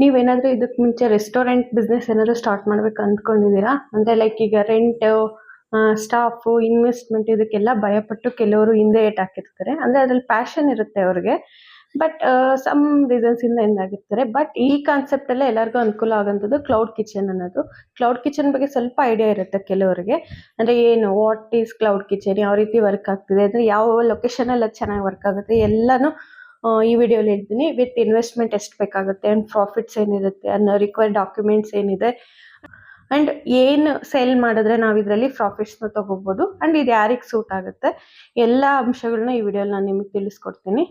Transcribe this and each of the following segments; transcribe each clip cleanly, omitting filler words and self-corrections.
ನೀವೇನಾದ್ರೂ ಇದಕ್ಕೆ ಮುಂಚೆ ರೆಸ್ಟೋರೆಂಟ್ ಬಿಸ್ನೆಸ್ ಏನಾದ್ರು ಸ್ಟಾರ್ಟ್ ಮಾಡ್ಬೇಕು ಅಂದ್ಕೊಂಡಿದ್ದೀರಾ? ಅಂದ್ರೆ ಲೈಕ್ ಈಗ ರೆಂಟ್, ಸ್ಟಾಫು, ಇನ್ವೆಸ್ಟ್ಮೆಂಟ್ ಇದಕ್ಕೆಲ್ಲ ಭಯಪಟ್ಟು ಕೆಲವರು ಹಿಂದೆ ಹಾಕಿರ್ತಾರೆ. ಅಂದ್ರೆ ಅದ್ರಲ್ಲಿ ಪ್ಯಾಷನ್ ಇರುತ್ತೆ ಅವ್ರಿಗೆ. ಬಟ್ ಸಮ್ ರೀಸನ್ಸ್ ಇಂದ ಹಿಂದಾಗಿರ್ತಾರೆ. ಬಟ್ ಈ ಕಾನ್ಸೆಪ್ಟ್ ಎಲ್ಲ ಎಲ್ಲರಿಗೂ ಅನುಕೂಲ ಆಗೋಂಥದ್ದು ಕ್ಲೌಡ್ ಕಿಚನ್ ಅನ್ನೋದು. ಕ್ಲೌಡ್ ಕಿಚನ್ ಬಗ್ಗೆ ಸ್ವಲ್ಪ ಐಡಿಯಾ ಇರುತ್ತೆ ಕೆಲವರಿಗೆ. ಅಂದ್ರೆ ಏನು, ವಾಟ್ ಈಸ್ ಕ್ಲೌಡ್ ಕಿಚನ್, ಯಾವ ರೀತಿ ವರ್ಕ್ ಆಗ್ತಿದೆ, ಅಂದ್ರೆ ಯಾವ ಲೊಕೇಶನ್ ಅಲ್ಲಿ ಅದು ಚೆನ್ನಾಗಿ ವರ್ಕ್ ಆಗುತ್ತೆ ಎಲ್ಲಾನು ಈ ವಿಡಿಯೋಲಿ ಹೇಳ್ತೀನಿ. ವಿತ್ ಇನ್ವೆಸ್ಟ್ಮೆಂಟ್ ಎಷ್ಟು ಬೇಕಾಗುತ್ತೆ ಅಂಡ್ ಪ್ರಾಫಿಟ್ಸ್ ಏನಿರುತ್ತೆ ಅನ್ನೋ ರಿಕ್ವೈರ್ಡ್ ಡಾಕ್ಯುಮೆಂಟ್ಸ್ ಏನಿದೆ ಅಂಡ್ ಏನು ಸೇಲ್ ಮಾಡಿದ್ರೆ ನಾವು ಇದರಲ್ಲಿ ಪ್ರಾಫಿಟ್ಸ್ನ ತಗೋಬಹುದು ಅಂಡ್ ಇದು ಯಾರಿಗೆ ಸೂಟ್ ಆಗುತ್ತೆ ಎಲ್ಲ ಅಂಶಗಳನ್ನ ಈ ವಿಡಿಯೋಲಿ ನಾನು ನಿಮಗೆ ತಿಳಿಸ್ಕೊಡ್ತೀನಿ.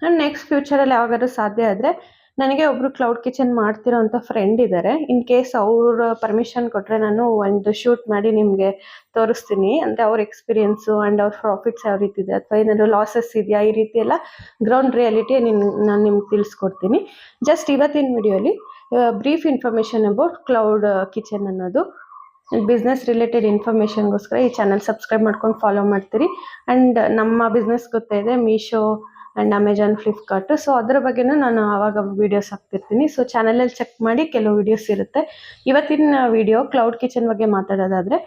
ಅಂಡ್ ನೆಕ್ಸ್ಟ್ ಫ್ಯೂಚರಲ್ಲಿ ಯಾವಾಗಾದ್ರೂ ಸಾಧ್ಯ ಆದರೆ ನನಗೆ ಒಬ್ರು ಕ್ಲೌಡ್ ಕಿಚನ್ ಮಾಡ್ತಿರೋ ಅಂತ ಫ್ರೆಂಡ್ ಇದ್ದಾರೆ. ಇನ್ ಕೇಸ್ ಅವ್ರ ಪರ್ಮಿಷನ್ ಕೊಟ್ಟರೆ ನಾನು ಒಂದು ಶೂಟ್ ಮಾಡಿ ನಿಮಗೆ ತೋರಿಸ್ತೀನಿ. ಅಂದರೆ ಅವ್ರ ಎಕ್ಸ್ಪೀರಿಯನ್ಸು ಆ್ಯಂಡ್ ಅವ್ರ ಪ್ರಾಫಿಟ್ಸ್ ಯಾವ ರೀತಿ ಇದೆ ಅಥವಾ ಏನಾದರೂ ಲಾಸಸ್ ಇದೆಯಾ, ಈ ರೀತಿ ಎಲ್ಲ ಗ್ರೌಂಡ್ ರಿಯಾಲಿಟಿ ನಾನು ನಿಮ್ಗೆ ತಿಳಿಸ್ಕೊಡ್ತೀನಿ. ಜಸ್ಟ್ ಇವತ್ತಿನ ವಿಡಿಯೋಲಿ brief information about cloud kitchen ಅನ್ನೋದು. ಬಿಸ್ನೆಸ್ ರಿಲೇಟೆಡ್ ಇನ್ಫಾರ್ಮೇಷನ್ಗೋಸ್ಕರ ಈ ಚಾನಲ್ ಸಬ್ಸ್ಕ್ರೈಬ್ ಮಾಡ್ಕೊಂಡು ಫಾಲೋ ಮಾಡ್ತೀರಿ. ಆ್ಯಂಡ್ ನಮ್ಮ ಬಿಸ್ನೆಸ್ ಗೊತ್ತಿದೆ, Meesho and Amazon, Flipkart. So ಅದರ ಬಗ್ಗೆನೂ ನಾನು ಆವಾಗ ವೀಡಿಯೋಸ್ ಹಾಕ್ತಿರ್ತೀನಿ. ಸೊ ಚಾನಲಲ್ಲಿ ಚೆಕ್ ಮಾಡಿ, ಕೆಲವು ವೀಡಿಯೋಸ್ ಇರುತ್ತೆ. ಇವತ್ತಿನ ವಿಡಿಯೋ ಕ್ಲೌಡ್ ಕಿಚನ್ ಬಗ್ಗೆ ಮಾತಾಡೋದಾದರೆ,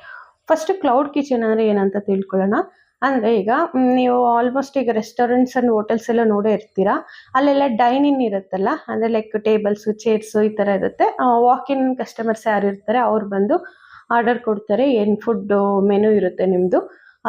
ಫಸ್ಟ್ ಕ್ಲೌಡ್ ಕಿಚನ್ ಅಂದರೆ ಏನಂತ ತಿಳ್ಕೊಳ್ಳೋಣ. ಅಂದರೆ ಈಗ ನೀವು ಆಲ್ಮೋಸ್ಟ್ ಈಗ ರೆಸ್ಟೋರೆಂಟ್ಸ್ ಆ್ಯಂಡ್ ಹೋಟೆಲ್ಸ್ ಎಲ್ಲ ನೋಡೇ ಇರ್ತೀರಾ. ಅಲ್ಲೆಲ್ಲ ಡೈನಿಂಗ್ ಇರುತ್ತಲ್ಲ, ಅಂದರೆ ಲೈಕ್ ಟೇಬಲ್ಸು, ಚೇರ್ಸು ಈ ಥರ ಇರುತ್ತೆ. ವಾಕ್ ಇನ್ ಕಸ್ಟಮರ್ಸ್ ಯಾರು ಇರ್ತಾರೆ ಅವ್ರು ಬಂದು ಆರ್ಡರ್ ಕೊಡ್ತಾರೆ. ಏನು ಫುಡ್ಡು ಮೆನು ಇರುತ್ತೆ ನಿಮ್ಮದು,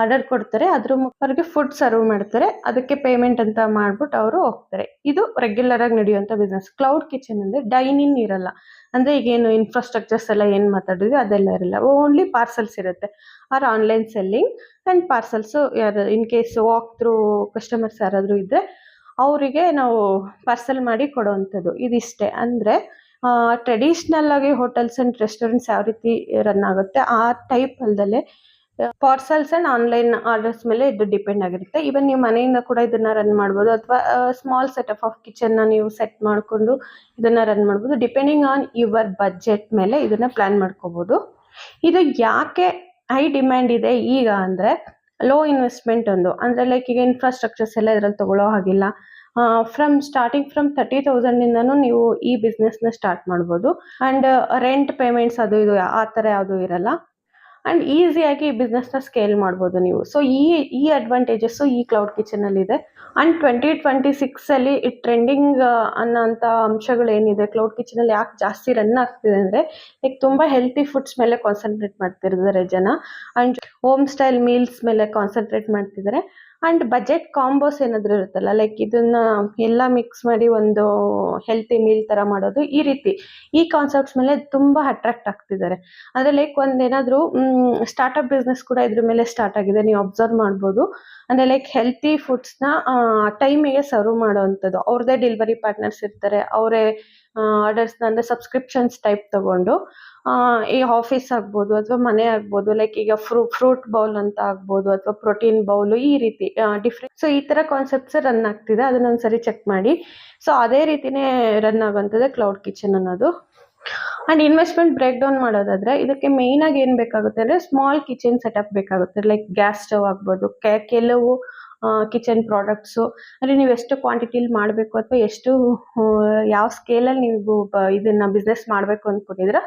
ಆರ್ಡರ್ ಕೊಡ್ತಾರೆ, ಅದ್ರ ಅವ್ರಿಗೆ ಫುಡ್ ಸರ್ವ್ ಮಾಡ್ತಾರೆ, ಅದಕ್ಕೆ ಪೇಮೆಂಟ್ ಅಂತ ಮಾಡ್ಬಿಟ್ಟು ಅವರು ಹೋಗ್ತಾರೆ. ಇದು ರೆಗ್ಯುಲರ್ ಆಗಿ ನಡೆಯುವಂಥ ಬಿಸ್ನೆಸ್. ಕ್ಲೌಡ್ ಕಿಚನ್ ಅಂದರೆ ಡೈನಿಂಗ್ ಇರಲ್ಲ. ಅಂದರೆ ಈಗೇನು ಇನ್ಫ್ರಾಸ್ಟ್ರಕ್ಚರ್ಸ್ ಎಲ್ಲ ಏನು ಮಾತಾಡಿದ್ವಿ ಅದೆಲ್ಲ ಇರಲ್ಲ. ಓನ್ಲಿ ಪಾರ್ಸಲ್ಸ್ ಇರುತ್ತೆ. Or online selling and parcels. ಯಾರು in case walk through customers ಯಾರಾದರೂ ಇದ್ದರೆ ಅವರಿಗೆ ನಾವು ಪಾರ್ಸಲ್ ಮಾಡಿ ಕೊಡೋವಂಥದ್ದು. ಇದಿಷ್ಟೇ. ಅಂದರೆ ಟ್ರೆಡಿಷ್ನಲ್ ಆಗಿ ಹೋಟೆಲ್ಸ್ ಆ್ಯಂಡ್ ರೆಸ್ಟೋರೆಂಟ್ಸ್ ಯಾವ ರೀತಿ ರನ್ ಆಗುತ್ತೆ ಆ ಟೈಪ್ ಅಲ್ದಲ್ಲೇ ಪಾರ್ಸಲ್ಸ್ ಆ್ಯಂಡ್ ಆನ್ಲೈನ್ ಆರ್ಡರ್ಸ್ ಮೇಲೆ ಇದು ಡಿಪೆಂಡ್ ಆಗಿರುತ್ತೆ. ಈವನ್ ನೀವು ಮನೆಯಿಂದ ಕೂಡ ಇದನ್ನು ರನ್ ಮಾಡ್ಬೋದು, ಅಥವಾ ಸ್ಮಾಲ್ ಸೆಟಪ್ ಆಫ್ ಕಿಚನ್ನ ನೀವು ಸೆಟ್ ಮಾಡಿಕೊಂಡು ಇದನ್ನು ರನ್ ಮಾಡ್ಬೋದು. ಡಿಪೆಂಡಿಂಗ್ ಆನ್ ಯುವರ್ ಬಜೆಟ್ ಮೇಲೆ ಇದನ್ನು ಪ್ಲ್ಯಾನ್ ಮಾಡ್ಕೋಬೋದು. ಇದು ಯಾಕೆ ಹೈ ಡಿಮ್ಯಾಂಡ್ ಇದೆ ಈಗ ಅಂದರೆ, ಲೋ ಇನ್ವೆಸ್ಟ್ಮೆಂಟ್ ಒಂದು. ಅಂದರೆ ಲೈಕ್ ಈಗ ಇನ್ಫ್ರಾಸ್ಟ್ರಕ್ಚರ್ಸ್ ಎಲ್ಲ ಇದರಲ್ಲಿ ತಗೊಳ್ಳೋ ಹಾಗಿಲ್ಲ. ಸ್ಟಾರ್ಟಿಂಗ್ ಫ್ರಮ್ 30,000ಇಂದನೂ ನೀವು ಈ ಬಿಸ್ನೆಸ್ನ ಸ್ಟಾರ್ಟ್ ಮಾಡ್ಬೋದು. ಆ್ಯಂಡ್ ರೆಂಟ್ ಪೇಮೆಂಟ್ಸ್ ಅದು ಇದು ಆ ಥರ ಯಾವುದೂ ಇರಲ್ಲ. ಆ್ಯಂಡ್ ಈಸಿಯಾಗಿ ಈ ಬಿಸ್ನೆಸ್ನ ಸ್ಕೇಲ್ ಮಾಡ್ಬೋದು ನೀವು. ಸೊ ಈ ಅಡ್ವಾಂಟೇಜಸ್ಸು ಈ ಕ್ಲೌಡ್ ಕಿಚನಲ್ಲಿದೆ. ಆ್ಯಂಡ್ 2026 ಈ ಟ್ರೆಂಡಿಂಗ್ ಅನ್ನೋಂಥ ಅಂಶಗಳೇನಿದೆ ಕ್ಲೌಡ್ ಕಿಚನಲ್ಲಿ ಯಾಕೆ ಜಾಸ್ತಿ ರನ್ ಆಗ್ತಿದೆ ಅಂದರೆ, ಲೈಕ್ ತುಂಬ ಹೆಲ್ತಿ ಫುಡ್ಸ್ ಮೇಲೆ ಕಾನ್ಸಂಟ್ರೇಟ್ ಮಾಡ್ತಿದ್ದಾರೆ ಜನ. ಆ್ಯಂಡ್ ಹೋಮ್ ಸ್ಟೈಲ್ ಮೀಲ್ಸ್ ಮೇಲೆ ಕಾನ್ಸಂಟ್ರೇಟ್ ಮಾಡ್ತಿದ್ದಾರೆ. ಆ್ಯಂಡ್ ಬಜೆಟ್ ಕಾಂಬೋಸ್ ಏನಾದರೂ ಇರುತ್ತಲ್ಲ, ಲೈಕ್ ಇದನ್ನು ಎಲ್ಲ ಮಿಕ್ಸ್ ಮಾಡಿ ಒಂದು ಹೆಲ್ತಿ ಮೀಲ್ ಥರ ಮಾಡೋದು, ಈ ರೀತಿ ಈ ಕಾನ್ಸೆಪ್ಟ್ಸ್ ಮೇಲೆ ತುಂಬ ಅಟ್ರಾಕ್ಟ್ ಆಗ್ತಿದ್ದಾರೆ. ಅಂದರೆ ಲೈಕ್ ಒಂದೇನಾದರೂ ಸ್ಟಾರ್ಟಪ್ ಬಿಸ್ನೆಸ್ ಕೂಡ ಇದ್ರ ಮೇಲೆ ಸ್ಟಾರ್ಟ್ ಆಗಿದೆ, ನೀವು ಅಬ್ಸರ್ವ್ ಮಾಡ್ಬೋದು. ಅಂದರೆ ಲೈಕ್ ಹೆಲ್ತಿ ಫುಡ್ಸ್ನ ಟೈಮಿಗೆ ಸರ್ವ್ ಮಾಡೋವಂಥದ್ದು. ಅವ್ರದ್ದೇ ಡೆಲಿವರಿ ಪಾರ್ಟ್ನರ್ಸ್ ಇರ್ತಾರೆ, ಅವರೇ ಆರ್ಡರ್ಸ್ನ ಅಂದರೆ ಸಬ್ಸ್ಕ್ರಿಪ್ಷನ್ಸ್ ಟೈಪ್ ತೊಗೊಂಡು ಈ ಆಫೀಸ್ ಆಗ್ಬೋದು ಅಥವಾ ಮನೆ ಆಗ್ಬೋದು, ಲೈಕ್ ಈಗ ಫ್ರೂಟ್ ಬೌಲ್ ಅಂತ ಆಗ್ಬೋದು ಅಥವಾ ಪ್ರೋಟೀನ್ ಬೌಲು, ಈ ರೀತಿ ಡಿಫ್ರೆಂಟ್. ಸೊ ಈ ಥರ ಕಾನ್ಸೆಪ್ಟ್ಸ್ ರನ್ ಆಗ್ತಿದೆ, ಅದನ್ನ ಒಂದ್ಸರಿ ಚೆಕ್ ಮಾಡಿ. ಸೊ ಅದೇ ರೀತಿನೇ ರನ್ ಆಗುವಂಥದ್ದೇ ಕ್ಲೌಡ್ ಕಿಚನ್ ಅನ್ನೋದು. ಆ್ಯಂಡ್ ಇನ್ವೆಸ್ಟ್ಮೆಂಟ್ ಬ್ರೇಕ್ ಡೌನ್ ಮಾಡೋದಾದರೆ, ಇದಕ್ಕೆ ಮೇಯ್ನಾಗಿ ಏನು ಬೇಕಾಗುತ್ತೆ ಅಂದರೆ ಸ್ಮಾಲ್ ಕಿಚನ್ ಸೆಟಪ್ ಬೇಕಾಗುತ್ತೆ. ಲೈಕ್ ಗ್ಯಾಸ್ ಸ್ಟವ್ ಆಗ್ಬೋದು, ಕೆಲವು ಕಿಚನ್ ಪ್ರಾಡಕ್ಟ್ಸು, ಅಂದರೆ ನೀವು ಎಷ್ಟು ಕ್ವಾಂಟಿಟಿಲಿ ಮಾಡಬೇಕು ಅಥವಾ ಎಷ್ಟು ಯಾವ ಸ್ಕೇಲಲ್ಲಿ ನೀವು ಇದನ್ನು ಬಿಸ್ನೆಸ್ ಮಾಡಬೇಕು ಅಂದ್ಕೊಂಡಿದ್ದೀರಾ.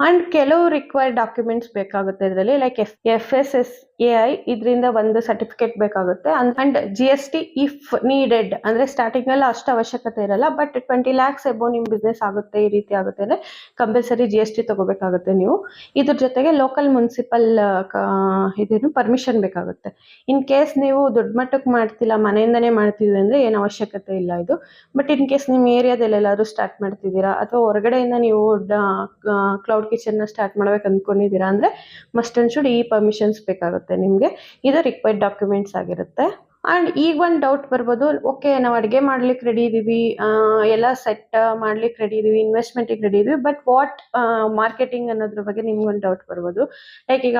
ಆ್ಯಂಡ್ ಕೆಲವು ರಿಕ್ವೈರ್ಡ್ ಡಾಕ್ಯುಮೆಂಟ್ಸ್ ಬೇಕಾಗುತ್ತೆ ಇದರಲ್ಲಿ, ಲೈಕ್ FSSAI ಇದರಿಂದ ಒಂದು ಸರ್ಟಿಫಿಕೇಟ್ ಬೇಕಾಗುತ್ತೆ. And GST if needed. ಅಂದರೆ ಸ್ಟಾರ್ಟಿಂಗಲ್ಲಿ ಅಷ್ಟು ಅವಶ್ಯಕತೆ ಇರಲ್ಲ, ಬಟ್ 20 lakhs ಎಬೋ ನಿಮ್ಮ ಬಿಸ್ನೆಸ್ ಆಗುತ್ತೆ, ಈ ರೀತಿ ಆಗುತ್ತೆ ಅಂದರೆ ಕಂಪಲ್ಸರಿ GST ತೊಗೋಬೇಕಾಗುತ್ತೆ ನೀವು. ಇದ್ರ ಜೊತೆಗೆ ಲೋಕಲ್ ಮುನ್ಸಿಪಲ್ ಇದೇನು ಪರ್ಮಿಷನ್ ಬೇಕಾಗುತ್ತೆ. ಇನ್ ಕೇಸ್ ನೀವು ದೊಡ್ಡ ಮಟ್ಟಕ್ಕೆ ಮಾಡ್ತಿಲ್ಲ, ಮನೆಯಿಂದನೇ ಮಾಡ್ತಿದ್ವಿ ಅಂದರೆ ಏನು ಅವಶ್ಯಕತೆ ಇಲ್ಲ ಇದು. ಬಟ್ ಇನ್ ಕೇಸ್ ನಿಮ್ಮ ಏರಿಯಾದಲ್ಲಿ ಎಲ್ಲಾದರೂ ಸ್ಟಾರ್ಟ್ ಮಾಡ್ತಿದ್ದೀರಾ ಅಥವಾ ಹೊರಗಡೆಯಿಂದ ನೀವು ಕ್ಲೌಡ್ ಕಿಚನ್ನ ಸ್ಟಾರ್ಟ್ ಮಾಡ್ಬೇಕು ಅಂದ್ಕೊಂಡಿದ್ದೀರಾ ಅಂದರೆ ಮಸ್ಟ್ ಆ್ಯಂಡ್ ಶುಡ್ ಈ ಪರ್ಮಿಷನ್ಸ್ ಬೇಕಾಗುತ್ತೆ ನಿಮಗೆ. ಇದು ರಿಕ್ವೈರ್ಡ್ ಡಾಕ್ಯುಮೆಂಟ್ಸ್ ಆಗಿರುತ್ತೆ. ಆ್ಯಂಡ್ ಈಗ ಒಂದು ಡೌಟ್ ಬರ್ಬೋದು, ಓಕೆ ನಾವು ಅಡುಗೆ ಮಾಡ್ಲಿಕ್ಕೆ ರೆಡಿ ಇದ್ದೀವಿ, ಎಲ್ಲ ಸೆಟ್ ಮಾಡ್ಲಿಕ್ಕೆ ರೆಡಿ ಇದ್ದೀವಿ, ಇನ್ವೆಸ್ಟ್ಮೆಂಟಿಗೆ ರೆಡಿ ಇದ್ದೀವಿ, ಬಟ್ ವಾಟ್ ಮಾರ್ಕೆಟಿಂಗ್ ಅನ್ನೋದ್ರ ಬಗ್ಗೆ ನಿಮ್ಗೊಂದು ಡೌಟ್ ಬರ್ಬೋದು. ಲೈಕ್ ಈಗ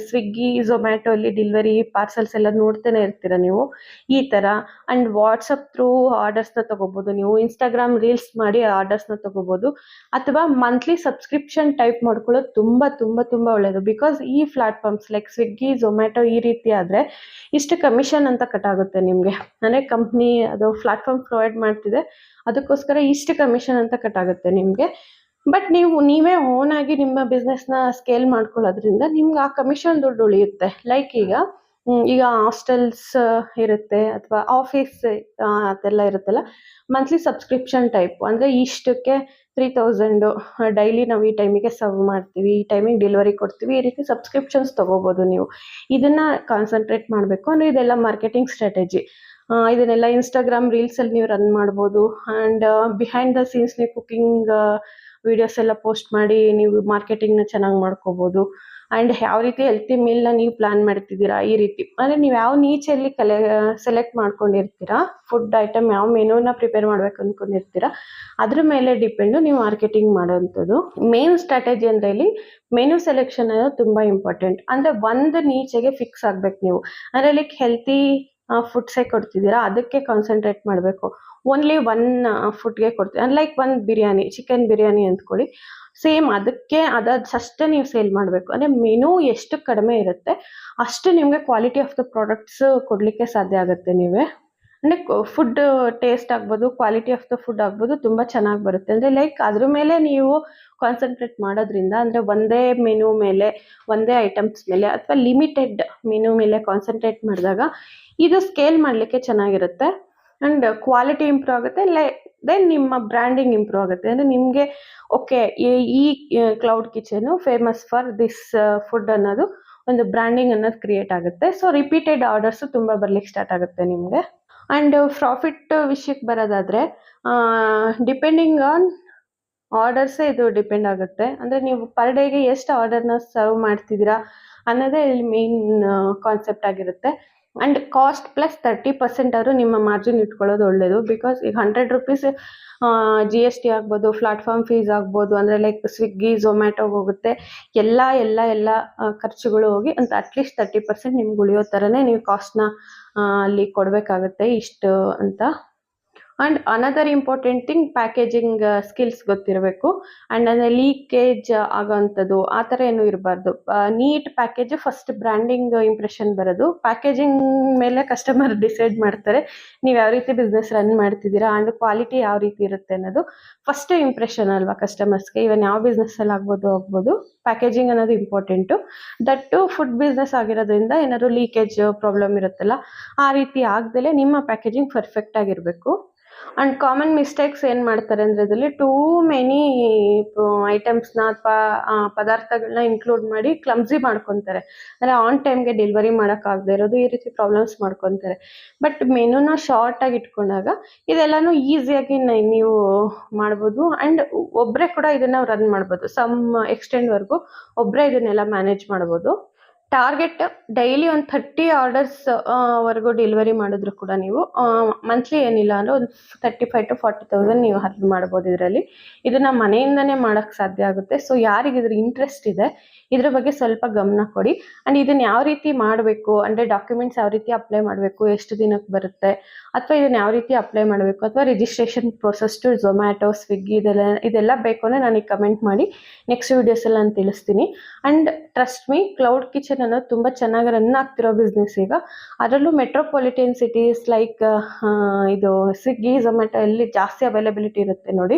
ಸ್ವಿಗ್ಗಿ, ಝೊಮ್ಯಾಟೊ ಅಲ್ಲಿ ಡೆಲಿವರಿ ಪಾರ್ಸಲ್ಸ್ ಎಲ್ಲ ನೋಡ್ತಾನೆ ಇರ್ತೀರ ನೀವು, ಈ ಥರ. ಆ್ಯಂಡ್ ವಾಟ್ಸಪ್ ಥ್ರೂ ಆರ್ಡರ್ಸ್ನ ತೊಗೋಬೋದು ನೀವು, ಇನ್ಸ್ಟಾಗ್ರಾಮ್ ರೀಲ್ಸ್ ಮಾಡಿ ಆರ್ಡರ್ಸ್ನ ತೊಗೋಬೋದು, ಅಥವಾ ಮಂತ್ಲಿ ಸಬ್ಸ್ಕ್ರಿಪ್ಷನ್ ಟೈಪ್ ಮಾಡ್ಕೊಳ್ಳೋದು ತುಂಬ ತುಂಬ ತುಂಬ ಒಳ್ಳೆಯದು. ಬಿಕಾಸ್ ಈ ಪ್ಲಾಟ್ಫಾರ್ಮ್ಸ್ ಲೈಕ್ ಸ್ವಿಗ್ಗಿ, ಝೊಮ್ಯಾಟೊ ಈ ರೀತಿ ಆದರೆ ಇಷ್ಟು ಕಮಿಷನ್ ಅಂತ ಕಟ್ ಆಗುತ್ತೆ ನಿಮಗೆ. ಅಂದರೆ ಕಂಪ್ನಿ ಅದು ಪ್ಲಾಟ್ಫಾರ್ಮ್ ಪ್ರೊವೈಡ್ ಮಾಡ್ತಿದೆ, ಅದಕ್ಕೋಸ್ಕರ ಇಷ್ಟು ಕಮಿಷನ್ ಅಂತ ಕಟ್ ಆಗುತ್ತೆ ನಿಮಗೆ. ಬಟ್ ನೀವೇ ಓನ್ ಆಗಿ ನಿಮ್ಮ ಬಿಸ್ನೆಸ್ನ ಸ್ಕೇಲ್ ಮಾಡ್ಕೊಳ್ಳೋದ್ರಿಂದ ನಿಮ್ಗೆ ಆ ಕಮಿಷನ್ ದುಡ್ಡು ಉಳಿಯುತ್ತೆ. ಲೈಕ್ ಈಗ ಹಾಸ್ಟೆಲ್ಸ್ ಇರುತ್ತೆ ಅಥವಾ ಆಫೀಸ್ ಅದೆಲ್ಲ ಇರುತ್ತಲ್ಲ, ಮಂತ್ಲಿ ಸಬ್ಸ್ಕ್ರಿಪ್ಷನ್ ಟೈಪ್. ಅಂದರೆ ಇಷ್ಟಕ್ಕೆ 3000 ಡೈಲಿ ನಾವು ಈ ಟೈಮಿಗೆ ಸರ್ವ್ ಮಾಡ್ತೀವಿ, ಈ ಟೈಮಿಗೆ ಡೆಲಿವರಿ ಕೊಡ್ತೀವಿ, ಈ ರೀತಿ ಸಬ್ಸ್ಕ್ರಿಪ್ಷನ್ಸ್ ತೊಗೋಬೋದು ನೀವು. ಇದನ್ನು ಕಾನ್ಸಂಟ್ರೇಟ್ ಮಾಡಬೇಕು. ಅಂದರೆ ಇದೆಲ್ಲ ಮಾರ್ಕೆಟಿಂಗ್ ಸ್ಟ್ರಾಟಜಿ. ಇದನ್ನೆಲ್ಲ ಇನ್ಸ್ಟಾಗ್ರಾಮ್ ರೀಲ್ಸಲ್ಲಿ ನೀವು ರನ್ ಮಾಡ್ಬೋದು. ಆ್ಯಂಡ್ ಬಿಹೈಂಡ್ ದ ಸೀನ್ಸ್ ನೀವು ಕುಕಿಂಗ್ ವಿಡಿಯೋಸ್ ಎಲ್ಲ ಪೋಸ್ಟ್ ಮಾಡಿ ನೀವು ಮಾರ್ಕೆಟಿಂಗ್ನ ಚೆನ್ನಾಗಿ ಮಾಡ್ಕೋಬೋದು. ಆ್ಯಂಡ್ ಯಾವ ರೀತಿ ಹೆಲ್ತಿ ಮೀಲ್ನ ನೀವು ಪ್ಲ್ಯಾನ್ ಮಾಡ್ತಿದ್ದೀರಾ, ಈ ರೀತಿ ಅಂದರೆ ನೀವು ಯಾವ ನೀಚಲ್ಲಿ ಸೆಲೆಕ್ಟ್ ಮಾಡ್ಕೊಂಡಿರ್ತೀರಾ, ಫುಡ್ ಐಟಮ್ ಯಾವ ಮೆನುನ ಪ್ರಿಪೇರ್ ಮಾಡ್ಬೇಕು ಅಂದ್ಕೊಂಡಿರ್ತೀರಾ, ಅದ್ರ ಮೇಲೆ ಡಿಪೆಂಡು ನೀವು ಮಾರ್ಕೆಟಿಂಗ್ ಮಾಡೋವಂಥದ್ದು. ಮೇನ್ ಸ್ಟ್ರಾಟಜಿ ಅಂದರೆ ಇಲ್ಲಿ ಮೆನು ಸೆಲೆಕ್ಷನ್ ಅನ್ನೋದು ತುಂಬ ಇಂಪಾರ್ಟೆಂಟ್. ಅಂದರೆ ಒಂದು ನೀಚೆಗೆ ಫಿಕ್ಸ್ ಆಗ್ಬೇಕು ನೀವು. ಅಂದರೆ ಲೈಕ್ ಹೆಲ್ತಿ ಫುಡ್ಸೇ ಕೊಡ್ತಿದ್ದೀರಾ, ಅದಕ್ಕೆ ಕಾನ್ಸಂಟ್ರೇಟ್ ಮಾಡಬೇಕು. ಓನ್ಲಿ ಒನ್ ಫುಡ್ಗೆ ಕೊಡ್ತೀವಿ, ಲೈಕ್ ಒಂದು ಬಿರಿಯಾನಿ, ಚಿಕನ್ ಬಿರಿಯಾನಿ ಅಂದ್ಕೊಳ್ಳಿ, ಸೇಮ್ ಅದಕ್ಕೆ ಅಷ್ಟೇ ನೀವು ಸೇಲ್ ಮಾಡಬೇಕು. ಅಂದರೆ ಮೆನು ಎಷ್ಟು ಕಡಿಮೆ ಇರುತ್ತೆ ಅಷ್ಟು ನಿಮಗೆ ಕ್ವಾಲಿಟಿ ಆಫ್ ದ ಪ್ರಾಡಕ್ಟ್ಸ್ ಕೊಡಲಿಕ್ಕೆ ಸಾಧ್ಯ ಆಗುತ್ತೆ. ನೀವೇ ಅಂದರೆ ಫುಡ್ ಟೇಸ್ಟ್ ಆಗ್ಬೋದು, ಕ್ವಾಲಿಟಿ ಆಫ್ ದ ಫುಡ್ ಆಗ್ಬೋದು, ತುಂಬ ಚೆನ್ನಾಗಿ ಬರುತ್ತೆ. ಅಂದರೆ ಲೈಕ್ ಅದ್ರ ಮೇಲೆ ನೀವು ಕಾನ್ಸಂಟ್ರೇಟ್ ಮಾಡೋದ್ರಿಂದ, ಅಂದರೆ ಒಂದೇ ಮೆನು ಮೇಲೆ, ಒಂದೇ ಐಟಮ್ಸ್ ಮೇಲೆ ಅಥವಾ ಲಿಮಿಟೆಡ್ ಮೆನು ಮೇಲೆ ಕಾನ್ಸಂಟ್ರೇಟ್ ಮಾಡಿದಾಗ ಇದು ಸ್ಕೇಲ್ ಮಾಡಲಿಕ್ಕೆ ಚೆನ್ನಾಗಿರುತ್ತೆ. ಆ್ಯಂಡ್ ಕ್ವಾಲಿಟಿ ಇಂಪ್ರೂವ್ ಆಗುತ್ತೆ. ದೆನ್ ನಿಮ್ಮ ಬ್ರ್ಯಾಂಡಿಂಗ್ ಇಂಪ್ರೂವ್ ಆಗುತ್ತೆ. ಅಂದರೆ ನಿಮಗೆ ಓಕೆ ಈ cloud kitchen famous for this food ಅನ್ನೋದು ಒಂದು ಬ್ರ್ಯಾಂಡಿಂಗ್ ಅನ್ನೋದು ಕ್ರಿಯೇಟ್ ಆಗುತ್ತೆ. ಸೊ ರಿಪೀಟೆಡ್ ಆರ್ಡರ್ಸು ತುಂಬ ಬರ್ಲಿಕ್ಕೆ ಸ್ಟಾರ್ಟ್ ಆಗುತ್ತೆ ನಿಮಗೆ. ಆ್ಯಂಡ್ ಪ್ರಾಫಿಟ್ ವಿಷಯಕ್ಕೆ ಬರೋದಾದರೆ ಡಿಪೆಂಡಿಂಗ್ ಆನ್ ಆರ್ಡರ್ಸೇ ಇದು ಡಿಪೆಂಡ್ ಆಗುತ್ತೆ. ಅಂದರೆ ನೀವು ಪರ್ ಡೇಗೆ ಎಷ್ಟು ಆರ್ಡರ್ನ ಸರ್ವ್ ಮಾಡ್ತಿದ್ದೀರಾ ಅನ್ನೋದೇ ಇಲ್ಲಿ ಮೇನ್ ಕಾನ್ಸೆಪ್ಟ್ ಆಗಿರುತ್ತೆ. ಆ್ಯಂಡ್ ಕಾಸ್ಟ್ ಪ್ಲಸ್ 30% ಆದರೂ ನಿಮ್ಮ ಮಾರ್ಜಿನ್ ಇಟ್ಕೊಳ್ಳೋದು ಒಳ್ಳೆಯದು. ಬಿಕಾಸ್ ಈಗ 100 ರೂಪೀಸ್ GST ಆಗ್ಬೋದು, ಪ್ಲಾಟ್ಫಾರ್ಮ್ ಫೀಸ್ ಆಗ್ಬೋದು, ಅಂದರೆ ಲೈಕ್ ಸ್ವಿಗ್ಗಿ ಝೊಮ್ಯಾಟೊ ಹೋಗುತ್ತೆ, ಎಲ್ಲ ಖರ್ಚುಗಳು ಹೋಗಿ ಅಂತ ಅಟ್ಲೀಸ್ಟ್ 30% ನಿಮ್ಗೆ ಉಳಿಯೋ ಥರನೇ ನೀವು ಕಾಸ್ಟ್ನ ಅಲ್ಲಿ ಕೊಡಬೇಕಾಗುತ್ತೆ ಇಷ್ಟು ಅಂತ. And another important thing, packaging skills ಗೊತ್ತಿರಬೇಕು. ಆ್ಯಂಡ್ ಅಂದರೆ ಲೀಕೇಜ್ ಆಗೋವಂಥದ್ದು ಆ ಥರ ಏನೂ ಇರಬಾರ್ದು. Neat package first branding impression ಬರೋದು. ಪ್ಯಾಕೇಜಿಂಗ್ ಮೇಲೆ ಕಸ್ಟಮರ್ ಡಿಸೈಡ್ ಮಾಡ್ತಾರೆ ನೀವು ಯಾವ ರೀತಿ ಬಿಸ್ನೆಸ್ ರನ್ ಮಾಡ್ತಿದ್ದೀರಾ ಆ್ಯಂಡ್ ಕ್ವಾಲಿಟಿ ಯಾವ ರೀತಿ ಇರುತ್ತೆ ಅನ್ನೋದು ಫಸ್ಟ್ ಇಂಪ್ರೆಷನ್ ಅಲ್ವಾ ಕಸ್ಟಮರ್ಸ್ಗೆ. ಇವನ್ ಯಾವ ಬಿಸ್ನೆಸ್ಸಲ್ಲಿ ಆಗ್ಬೋದು ಪ್ಯಾಕೇಜಿಂಗ್ ಅನ್ನೋದು ಇಂಪಾರ್ಟೆಂಟು. ದಟ್ಟು ಫುಡ್ ಬಿಸ್ನೆಸ್ ಆಗಿರೋದ್ರಿಂದ ಏನಾದರೂ ಲೀಕೇಜ್ ಪ್ರಾಬ್ಲಮ್ ಇರುತ್ತಲ್ಲ, ಆ ರೀತಿ ಆಗದಲೇ ನಿಮ್ಮ ಪ್ಯಾಕೇಜಿಂಗ್ ಪರ್ಫೆಕ್ಟ್ ಆಗಿರಬೇಕು. ಆ್ಯಂಡ್ ಕಾಮನ್ ಮಿಸ್ಟೇಕ್ಸ್ ಏನು ಮಾಡ್ತಾರೆ ಅಂದರೆ ಇದರಲ್ಲಿ ಟೂ ಮೆನಿ ಐಟಮ್ಸ್ನ ಅಥವಾ ಪದಾರ್ಥಗಳನ್ನ ಇನ್ಕ್ಲೂಡ್ ಮಾಡಿ ಕ್ಲಮ್ಸಿ ಮಾಡ್ಕೊತಾರೆ. ಅಂದರೆ ಆನ್ ಟೈಮ್ಗೆ ಡೆಲಿವರಿ ಮಾಡೋಕ್ಕಾಗದೇ ಇರೋದು, ಈ ರೀತಿ ಪ್ರಾಬ್ಲಮ್ಸ್ ಮಾಡ್ಕೊತಾರೆ. ಬಟ್ ಮೆನುನ ಶಾರ್ಟಾಗಿ ಇಟ್ಕೊಂಡಾಗ ಇದೆಲ್ಲನೂ ಈಸಿಯಾಗಿ ನೀವು ಮಾಡ್ಬೋದು. ಆ್ಯಂಡ್ ಒಬ್ಬರೇ ಕೂಡ ಇದನ್ನು ರನ್ ಮಾಡ್ಬೋದು. ಸಮ್ ಎಕ್ಸ್ಟೆಂಡ್ವರೆಗೂ ಒಬ್ಬರೇ ಇದನ್ನೆಲ್ಲ ಮ್ಯಾನೇಜ್ ಮಾಡ್ಬೋದು. ಟಾರ್ಗೆಟ್ ಡೈಲಿ ಒಂದು 30 ಆರ್ಡರ್ಸ್ ವರೆಗೂ ಡೆಲಿವರಿ ಮಾಡಿದ್ರು ಕೂಡ ನೀವು ಮಂತ್ಲಿ ಏನಿಲ್ಲ ಅಂದರೆ ಒಂದು 35,000 to 40,000 ನೀವು ಅರ್ನ್ ಮಾಡ್ಬೋದು ಇದರಲ್ಲಿ. ಇದನ್ನು ಮನೆಯಿಂದನೇ ಮಾಡೋಕ್ಕೆ ಸಾಧ್ಯ ಆಗುತ್ತೆ. ಸೊ ಯಾರಿಗೆ ಇದ್ರ ಇಂಟ್ರೆಸ್ಟ್ ಇದೆ ಇದ್ರ ಬಗ್ಗೆ ಸ್ವಲ್ಪ ಗಮನ ಕೊಡಿ. ಆ್ಯಂಡ್ ಇದನ್ನು ಯಾವ ರೀತಿ ಮಾಡಬೇಕು ಅಂದರೆ ಡಾಕ್ಯುಮೆಂಟ್ಸ್ ಯಾವ ರೀತಿ ಅಪ್ಲೈ ಮಾಡಬೇಕು, ಎಷ್ಟು ದಿನಕ್ಕೆ ಬರುತ್ತೆ, ಅಥವಾ ಇದನ್ನು ಯಾವ ರೀತಿ ಅಪ್ಲೈ ಮಾಡಬೇಕು, ಅಥವಾ registration process to Zomato, Swiggy ಇದೆಲ್ಲ ಬೇಕು ಅಂದರೆ ನನಗೆ ಕಮೆಂಟ್ ಮಾಡಿ, ನೆಕ್ಸ್ಟ್ ವೀಡಿಯೋಸಲ್ಲಿ ನಾನು ತಿಳಿಸ್ತೀನಿ. And trust me, cloud kitchen ಅನ್ನೋದು ತುಂಬ ಚೆನ್ನಾಗಿ ರನ್ ಆಗ್ತಿರೋ ಬಿಸ್ನೆಸ್ ಈಗ. ಅದರಲ್ಲೂ ಮೆಟ್ರೋಪಾಲಿಟನ್ ಸಿಟೀಸ್ ಲೈಕ್ ಇದು ಸ್ವಿಗ್ಗಿ ಝೊಮ್ಯಾಟೊ ಎಲ್ಲಿ ಜಾಸ್ತಿ ಅವೈಲಬಿಲಿಟಿ ಇರುತ್ತೆ ನೋಡಿ,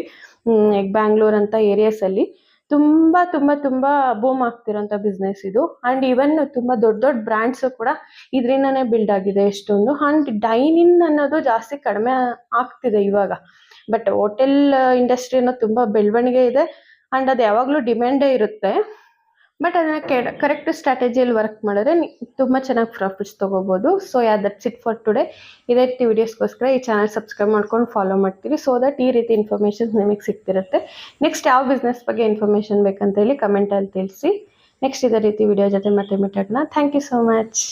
ಈಗ ಬ್ಯಾಂಗ್ಳೂರ್ ಅಂತ ಏರಿಯಾಸಲ್ಲಿ ತುಂಬ ಬೂಮ್ ಆಗ್ತಿರೋಂಥ ಬಿಸ್ನೆಸ್ ಇದು. ಆ್ಯಂಡ್ ಈವನ್ ತುಂಬ ದೊಡ್ಡ ಬ್ರ್ಯಾಂಡ್ಸು ಕೂಡ ಇದರಿಂದನೇ ಬಿಲ್ಡ್ ಆಗಿದೆ ಎಷ್ಟೊಂದು. ಆ್ಯಂಡ್ ಡೈನಿನ್ ಅನ್ನೋದು ಜಾಸ್ತಿ ಕಡಿಮೆ ಆಗ್ತಿದೆ ಇವಾಗ. ಬಟ್ ಹೋಟೆಲ್ ಇಂಡಸ್ಟ್ರಿ ಅನ್ನೋದು ತುಂಬ ಬೆಳವಣಿಗೆ ಇದೆ. ಆ್ಯಂಡ್ ಅದು ಯಾವಾಗಲೂ ಡಿಮ್ಯಾಂಡೇ ಇರುತ್ತೆ. ಬಟ್ ಅದನ್ನು ಕರೆಕ್ಟ್ ಸ್ಟ್ರಾಟಜಿಯಲ್ಲಿ ವರ್ಕ್ ಮಾಡಿದ್ರೆ ತುಂಬ ಚೆನ್ನಾಗಿ ಪ್ರಾಫಿಟ್ಸ್ ತೊಗೋಬೋದು. So that's it for today. ಇದೇ ರೀತಿ ವೀಡಿಯೋಸ್ಗೋಸ್ಕರ ಈ ಚಾನಲ್ ಸಬ್ಸ್ಕ್ರೈಬ್ ಮಾಡ್ಕೊಂಡು ಫಾಲೋ ಮಾಡ್ತೀವಿ, ಸೊ ದಟ್ ಈ ರೀತಿ ಇನ್ಫಾರ್ಮೇಷನ್ಸ್ ನಿಮಗೆ ಸಿಗ್ತಿರುತ್ತೆ. ನೆಕ್ಸ್ಟ್ ಯಾವ ಬಿಸ್ನೆಸ್ ಬಗ್ಗೆ ಇನ್ಫಾರ್ಮೇಷನ್ ಬೇಕಂತ ಹೇಳಿ ಕಮೆಂಟಲ್ಲಿ ತಿಳಿಸಿ. ನೆಕ್ಸ್ಟ್ ಇದೇ ರೀತಿ ವಿಡಿಯೋ ಜೊತೆ ಮತ್ತೆ ಮೀಟ್ ಆಗೋಣ. Thank you so much.